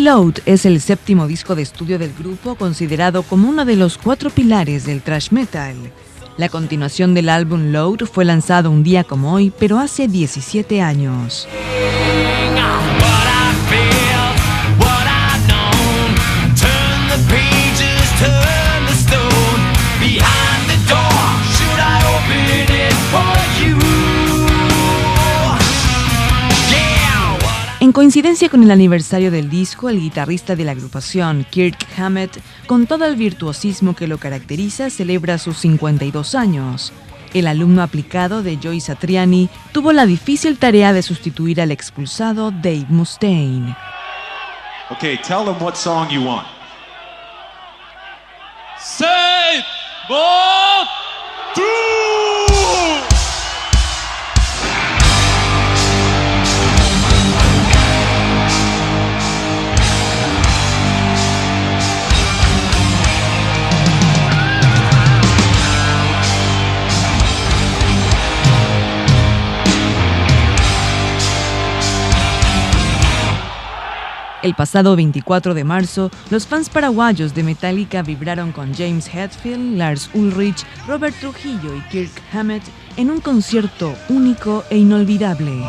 Reload es el séptimo disco de estudio del grupo, considerado como uno de los 4 pilares del thrash metal. La continuación del álbum Load fue lanzado un día como hoy, pero hace 17 años. En coincidencia con el aniversario del disco, el guitarrista de la agrupación, Kirk Hammett, con todo el virtuosismo que lo caracteriza, celebra sus 52 años. El alumno aplicado de Joe Satriani tuvo la difícil tarea de sustituir al expulsado Dave Mustaine. Okay, tell them what song you want. Say, one, two. El pasado 24 de marzo, los fans paraguayos de Metallica vibraron con James Hetfield, Lars Ulrich, Robert Trujillo y Kirk Hammett en un concierto único e inolvidable.